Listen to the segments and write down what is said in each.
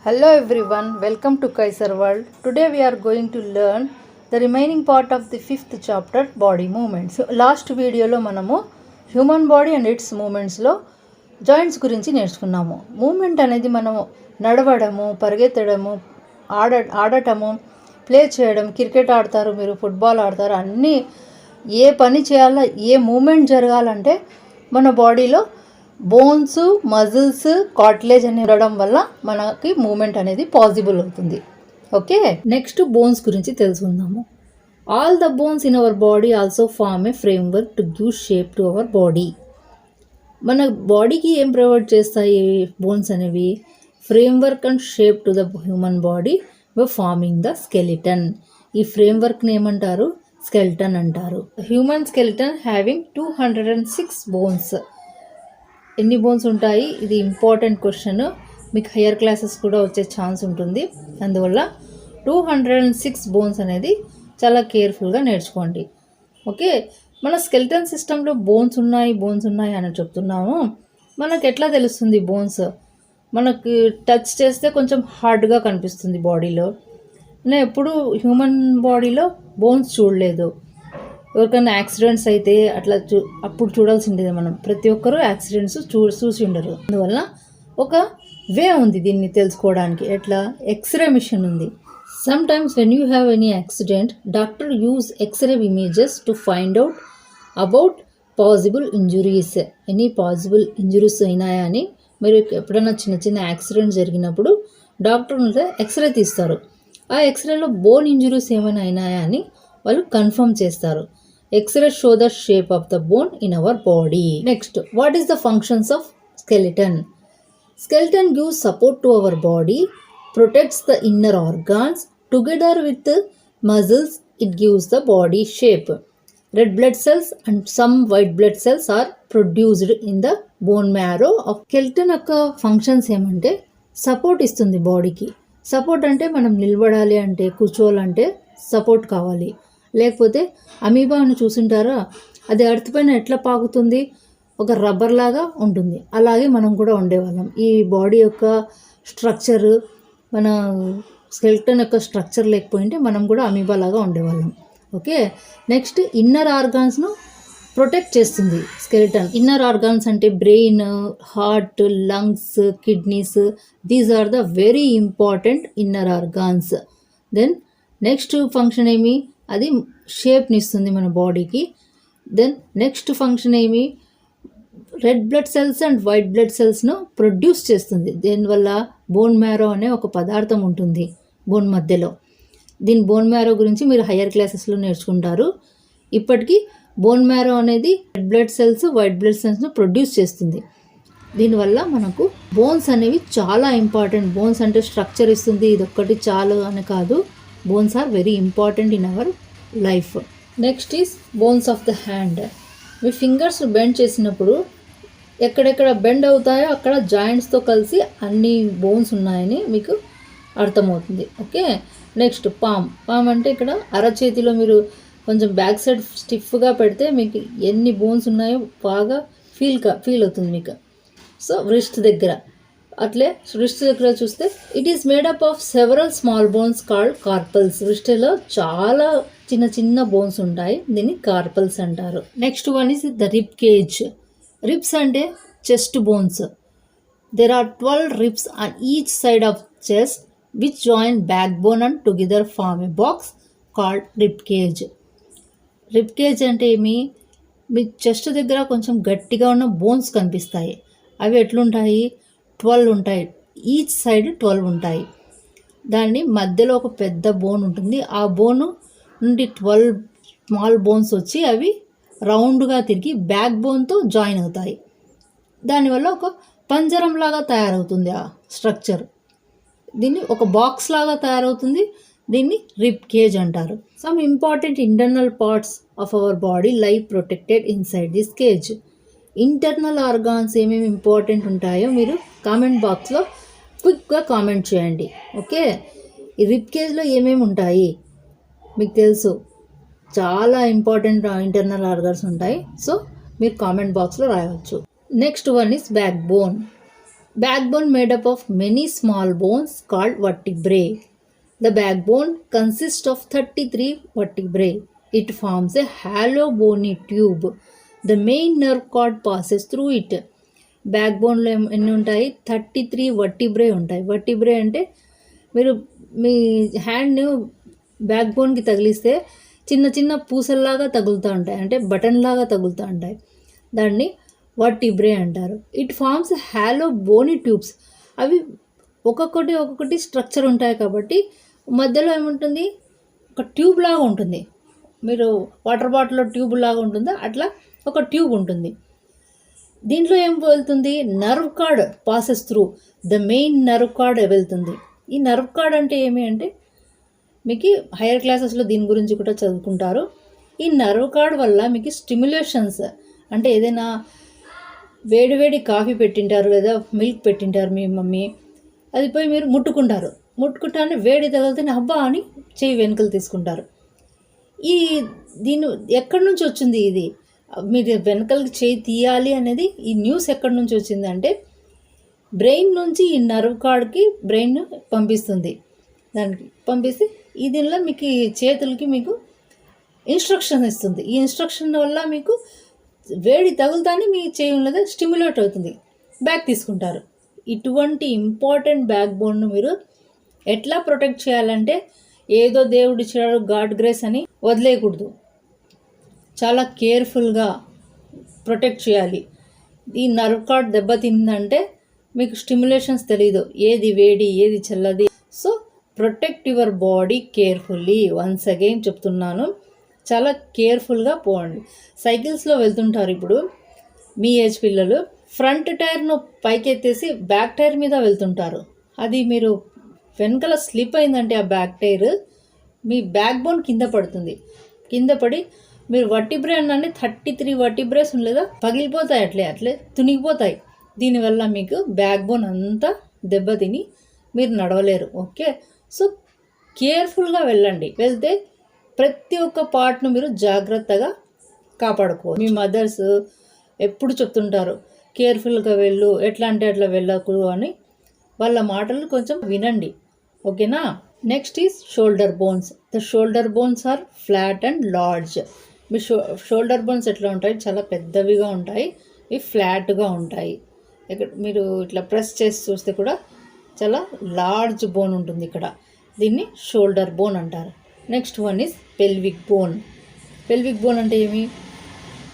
Hello everyone, welcome to Kaiser World. Today we are going to learn the remaining part of the 5th chapter, body movements. Last video lo manamu human body and its movements lo joints గురించి నేర్చుకున్నాము. Moment అనేది మనము నడవడము, పరిగెత్తడము, ఆడటము, play చేయడం, cricket ఆడతారు, మీరు football ఆడతారు, అన్నీ ఏ పని చేయాలో, ఏ మూమెంట్ జరగాలంటే మన బాడీలో బోన్స్, మజిల్స్, కార్టిలేజ్ అని ఉండడం వల్ల మనకి మూమెంట్ అనేది పాసిబుల్ అవుతుంది. ఓకే, నెక్స్ట్ బోన్స్ గురించి తెలుసుకుందాము. All the bones in our body also form a framework to give shape to our body. మన బాడీకి ఏం ప్రొవైడ్ చేస్తాయి బోన్స్ అనేవి? Framework and shape to the human body forming the skeleton. ఈ ఫ్రేమ్వర్క్ని ఏమంటారు? స్కెలిటన్ అంటారు. Human skeleton having 206 bones. ఎన్ని బోన్స్ ఉంటాయి? ఇది ఇంపార్టెంట్ క్వశ్చన్, మీకు హయ్యర్ క్లాసెస్ కూడా వచ్చే ఛాన్స్ ఉంటుంది. అందువల్ల 206 బోన్స్ అనేది చాలా కేర్ఫుల్గా నేర్చుకోండి. ఓకే, మన స్కెలిటన్ సిస్టంలో బోన్స్ ఉన్నాయి అని చెప్తున్నాము. మనకు ఎట్లా తెలుస్తుంది బోన్స్? మనకు టచ్ చేస్తే కొంచెం హార్డ్గా కనిపిస్తుంది బాడీలో. నేను ఎప్పుడు హ్యూమన్ బాడీలో బోన్స్ చూడలేదు. ఎవరికైనా యాక్సిడెంట్స్ అయితే అట్లా అప్పుడు చూడాల్సిందే మనం. ప్రతి ఒక్కరూ యాక్సిడెంట్స్ చూసి ఉండరు. అందువల్ల ఒక వే ఉంది దీన్ని తెలుసుకోవడానికి. ఎట్లా? ఎక్స్రే మిషన్ ఉంది. Some times when you have any accident, doctor use X ray images to find out about possible injuries. Any possible injuries అయినాయా అని. మీరు ఎప్పుడైనా చిన్న యాక్సిడెంట్ జరిగినప్పుడు డాక్టర్ ఎక్స్రే తీస్తారు. ఆ ఎక్స్రేలో బోన్ ఇంజురీస్ ఏమైనా అయినాయా అని వాళ్ళు కన్ఫర్మ్ చేస్తారు. X-ray show the shape of the bone in our body. Next, what is the functions of skeleton? Skeleton gives support to our body, protects the inner organs. Together with the muscles, it gives the body shape. Red blood cells and some white blood cells are produced in the bone marrow of skeleton. యొక్క functions ఏమంటే support ఇస్తుంది బాడీకి. Support అంటే మనం నిలబడాలి అంటే, కూర్చోవాలంటే support కావాలి. లేకపోతే అమీబా అని చూసింటారా? అది ఎర్త్ పైన ఎట్లా పాకుతుంది? ఒక రబ్బర్ లాగా ఉంటుంది. అలాగే మనం కూడా ఉండేవాళ్ళం. ఈ బాడీ యొక్క స్ట్రక్చర్, మన స్కెలిటన్ యొక్క స్ట్రక్చర్ లేకపోయింటే మనం కూడా అమీబా లాగా ఉండేవాళ్ళం. ఓకే, నెక్స్ట్ ఇన్నర్ ఆర్గాన్స్ను ప్రొటెక్ట్ చేస్తుంది స్కెలిటన్. ఇన్నర్ ఆర్గాన్స్ అంటే brain, heart, lungs, kidneys. These are the very important inner organs. Then next function ఏమి? అది షేప్ని ఇస్తుంది మన బాడీకి. దెన్ నెక్స్ట్ ఫంక్షన్ ఏమి? Red blood cells and white blood సెల్స్ను ప్రొడ్యూస్ చేస్తుంది. దీనివల్ల బోన్ మ్యారో అనే ఒక పదార్థం ఉంటుంది బోన్ మధ్యలో. దీని బోన్ మ్యారో గురించి మీరు హయ్యర్ క్లాసెస్లో నేర్చుకుంటారు. ఇప్పటికీ బోన్ మ్యారో అనేది red blood cells, white blood సెల్స్ను ప్రొడ్యూస్ చేస్తుంది. దీనివల్ల మనకు బోన్స్ అనేవి చాలా ఇంపార్టెంట్. బోన్స్ అంటే స్ట్రక్చర్ ఇస్తుంది, ఇదొక్కటి చాలు అని కాదు. Bones are very important in our life. Next is bones of the hand. మీ ఫింగర్స్ బెండ్ చేసినప్పుడు ఎక్కడెక్కడ బెండ్ అవుతాయో అక్కడ జాయింట్స్తో కలిసి అన్ని బోన్స్ ఉన్నాయని మీకు అర్థమవుతుంది. ఓకే, నెక్స్ట్ పామ్ అంటే ఇక్కడ అరచేతిలో మీరు కొంచెం బ్యాక్ సైడ్ స్టిఫ్గా పెడితే మీకు ఎన్ని బోన్స్ ఉన్నాయో బాగా ఫీల్ అవుతుంది మీకు. సో రిస్ట్ దగ్గర అట్లే రిస్ట్ దగ్గర చూస్తే it is made up of several small bones called carpals. రిస్ట్లో చాలా చిన్న బోన్స్ ఉంటాయి, దీన్ని కార్పల్స్ అంటారు. Next one is the rib cage. Ribs అంటే chest bones. There are 12 ribs on each side of chest which join back bone and together form a box called rib cage. Rib cage అంటే ఏమి? మీ chest దగ్గర కొంచెం గట్టిగా ఉన్న bones కనిపిస్తాయి. అవి ఎట్లుంటాయి? 12 ఉంటాయి. ఈచ్ సైడ్ 12 ఉంటాయి. దాన్ని మధ్యలో ఒక పెద్ద బోన్ ఉంటుంది. ఆ బోను నుండి 12 స్మాల్ బోన్స్ వచ్చి అవి రౌండ్గా తిరిగి బ్యాక్ బోన్తో జాయిన్ అవుతాయి. దానివల్ల ఒక పంజరం లాగా తయారవుతుంది ఆ స్ట్రక్చర్. దీన్ని ఒక బాక్స్ లాగా తయారవుతుంది. దీన్ని రిబ్ కేజ్ అంటారు. Some important internal parts of our body lie protected inside this cage. Internal organs ఏమేమి ఇంపార్టెంట్ ఉంటాయో మీరు కామెంట్ బాక్స్లో క్విక్గా కామెంట్ చేయండి. ఓకే, ఈ రిబ్ కేజ్లో ఏమేమి ఉంటాయి మీకు తెలుసు. చాలా ఇంపార్టెంట్ ఇంటర్నల్ ఆర్గాన్స్ ఉంటాయి. సో మీరు కామెంట్ బాక్స్లో రాయవచ్చు. Next one is back bone. Backbone made up of many small bones called vertebrae. The backbone consists of 33 vertebrae. It forms a hollow bony tube. The main nerve cord passes through it. బ్యాక్బోన్లో ఎన్ని ఉంటాయి? 33 vertebrae ఉంటాయి. Vertebrae అంటే మీరు మీ హ్యాండ్ని బ్యాక్బోన్కి తగిలిస్తే చిన్న చిన్న పూసల్లాగా తగులుతూ ఉంటాయి, అంటే బటన్లాగా తగులుతూ ఉంటాయి. దాన్ని వర్టిబ్రే అంటారు. It forms hollow bony tubes. అవి ఒక్కొక్కటి స్ట్రక్చర్ ఉంటాయి కాబట్టి మధ్యలో ఏముంటుంది? ఒక ట్యూబ్ లాగా ఉంటుంది. మీరు వాటర్ బాటిల్లో ట్యూబ్ లాగా ఉంటుందో అట్లా ఒక ట్యూబ్ ఉంటుంది. దీంట్లో ఏం వెళ్తుంది? Nerve card passes through. The main nerve card వెళ్తుంది. ఈ నర్వ్ కార్డ్ అంటే ఏమి అంటే మీకు హైయర్ క్లాసెస్లో దీని గురించి కూడా చదువుకుంటారు. ఈ నర్వ్ కార్డ్ వల్ల మీకు స్టిమ్యులేషన్స్, అంటే ఏదైనా వేడివేడి కాఫీ పెట్టింటారు లేదా మిల్క్ పెట్టింటారు మీ మమ్మీ, అది పోయి మీరు ముట్టుకుంటానే వేడి తగిలితే అబ్బా అని చెయ్యి వెనుకలు తీసుకుంటారు. దీని ఎక్కడి నుంచి వచ్చింది? ఇది మీరు వెనకలకి చేయి తీయాలి అనేది ఈ న్యూస్ ఎక్కడి నుంచి వచ్చిందంటే బ్రెయిన్ నుంచి ఈ నర్వ్ కార్డ్కి బ్రెయిన్ పంపిస్తుంది. దానికి పంపిస్తే ఈ దీనిలో మీకు చేతులకి మీకు ఇన్స్ట్రక్షన్ ఇస్తుంది. ఈ ఇన్స్ట్రక్షన్ వల్ల మీకు వేడి తగులుతానే మీ చేయి ఉన్నది స్టిమ్యులేట్ అవుతుంది, బ్యాక్ తీసుకుంటారు. ఇటువంటి ఇంపార్టెంట్ బ్యాక్ బోన్ను మీరు ఎట్లా ప్రొటెక్ట్ చేయాలంటే ఏదో దేవుడు ఇచ్చాడు గాడ్ గ్రేస్ అని వదిలేయకూడదు. చాలా కేర్ఫుల్గా ప్రొటెక్ట్ చేయాలి. ఈ నర్వ్ కార్డ్ దెబ్బతిందంటే మీకు స్టిమ్యులేషన్స్ తెలీదు, ఏది వేడి ఏది చల్లది. So protect your body carefully. Once again చెప్తున్నాను, చాలా కేర్ఫుల్గా పోండి. సైకిల్స్లో వెళ్తుంటారు ఇప్పుడు మీ ఏజ్ పిల్లలు, ఫ్రంట్ టైర్ను పైకెత్తేసి బ్యాక్ టైర్ మీద వెళ్తుంటారు. అది మీరు వెనకాల స్లిప్ అయిందంటే ఆ బ్యాక్ టైర్ మీ బ్యాక్ బోన్ కింద పడుతుంది. కింద పడి మీరు వర్టిబ్రే అన్నీ 33 వర్టిబ్రేస్ ఉండలేదా పగిలిపోతాయి, అట్లే తునిగిపోతాయి. దీనివల్ల మీకు బ్యాక్ బోన్ అంతా దెబ్బతిని మీరు నడవలేరు. ఓకే, సో కేర్ఫుల్గా వెళ్ళండి. వెళ్తే ప్రతి ఒక్క పార్ట్ను మీరు జాగ్రత్తగా కాపాడుకోవచ్చు. మీ మదర్స్ ఎప్పుడు చెప్తుంటారు కేర్ఫుల్గా వెళ్ళు, ఎట్లా అంటే అట్లా వెళ్ళకూడదు అని. వాళ్ళ మాటలు కొంచెం వినండి, ఓకేనా? Next is shoulder bones. The shoulder bones are flat and large. మీ షోల్డర్ బోన్స్ ఎట్లా ఉంటాయి? చాలా పెద్దవిగా ఉంటాయి, ఇవి ఫ్లాట్గా ఉంటాయి. ఇక్కడ మీరు ఇట్లా ప్రెస్ చేసి చూస్తే కూడా చాలా లార్జ్ బోన్ ఉంటుంది ఇక్కడ. దీన్ని షోల్డర్ బోన్ అంటారు. Next one is pelvic bone. Pelvic bone అంటే ఏమి?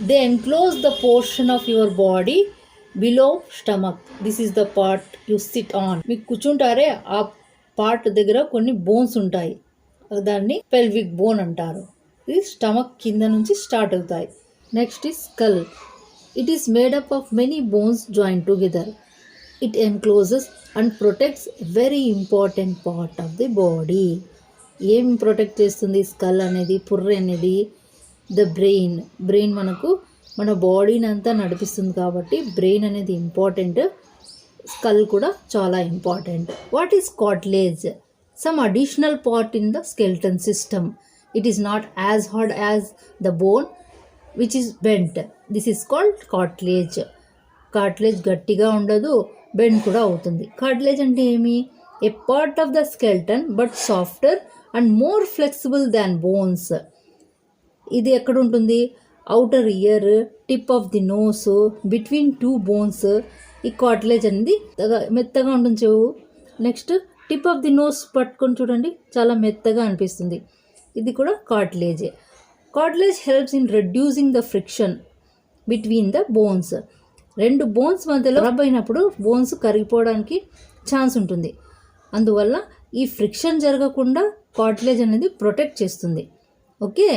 They enclose the portion of your body below stomach. This is the part you SIT on. మీకు కూర్చుంటారే ఆ పార్ట్ దగ్గర కొన్ని బోన్స్ ఉంటాయి, దాన్ని పెల్విక్ బోన్ అంటారు. ఇది స్టమక్ కింద నుంచి స్టార్ట్ అవుతాయి. Next is skull. It is made up of many bones join together. It encloses and protects very important part of the body. ఏం ప్రొటెక్ట్ చేస్తుంది స్కల్ అనేది, పుర్రె అనేది? ద బ్రెయిన్ మనకు మన బాడీని అంతా నడిపిస్తుంది కాబట్టి బ్రెయిన్ అనేది ఇంపార్టెంట్. స్కల్ కూడా చాలా important. What is cartilage? Some additional part in the skeleton system. It is not as hard as the bone which is bent. This is called cartilage. Cartilage గట్టిగా ఉండదు, బెండ్ కూడా అవుతుంది. Cartilage అంటే ఏమి? A part of the skeleton but softer and more flexible than bones. ఇది ఎక్కడ ఉంటుంది? Outer ear, tip of the nose, between 2 bones. ఈ కార్టిలేజ్ అనేది మెత్తగా ఉంటుంది చెవు. Next tip of the nose పట్టుకొని చూడండి, చాలా మెత్తగా అనిపిస్తుంది. ఇది కూడా కార్టిలేజే. Cartilage helps in reducing the friction between the bones. 2 bones మధ్యలో రబ్ అయినప్పుడు బోన్స్ కరిగిపోవడానికి ఛాన్స్ ఉంటుంది. అందువల్ల ఈ ఫ్రిక్షన్ జరగకుండా కార్టిలేజ్ అనేది ప్రొటెక్ట్ చేస్తుంది. Okay,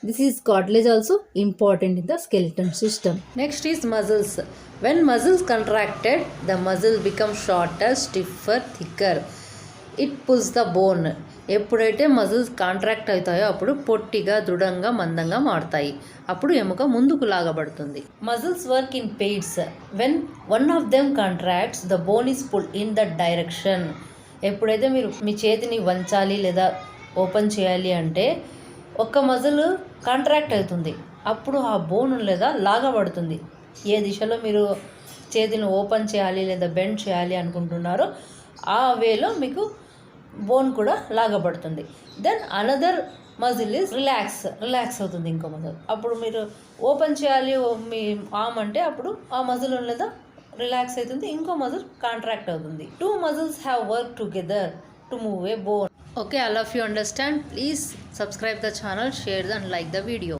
this is cartilage also important in the skeleton system. Next is muscles. When muscles contracted the muscle become shorter, stiffer, thicker. It pulls the bone. ఎప్పుడైతే muscles contract అవుతాయో అప్పుడు పొట్టిగా, దృఢంగా, మందంగా మారుతాయి. అప్పుడు ఎముక ముందుకు లాగబడుతుంది. Muscles work in pairs. When one of them contracts the bone is pulled in the direction. ఎప్పుడైతే మీరు మీ చేతిని వంచాలి లేదా ఓపెన్ చేయాలి అంటే ఒక్క మజిల్ కాంట్రాక్ట్ అవుతుంది, అప్పుడు ఆ బోన్ లేదా లాగబడుతుంది. ఏ దిశలో మీరు చేతిని ఓపెన్ చేయాలి లేదా బెండ్ చేయాలి అనుకుంటున్నారో ఆ వేలో మీకు బోన్ కూడా లాగబడుతుంది. Then another muscle is relax అవుతుంది ఇంకో మజిల్. అప్పుడు మీరు ఓపెన్ చేయాలి మీ ఆర్మ్ అంటే అప్పుడు ఆ మజిల్ ఉన్నదా రిలాక్స్ అవుతుంది, ఇంకో మజిల్ కాంట్రాక్ట్ అవుతుంది. 2 muscles have worked together to move a bone. Okay, all of you understand? Please subscribe the channel, share and like the video.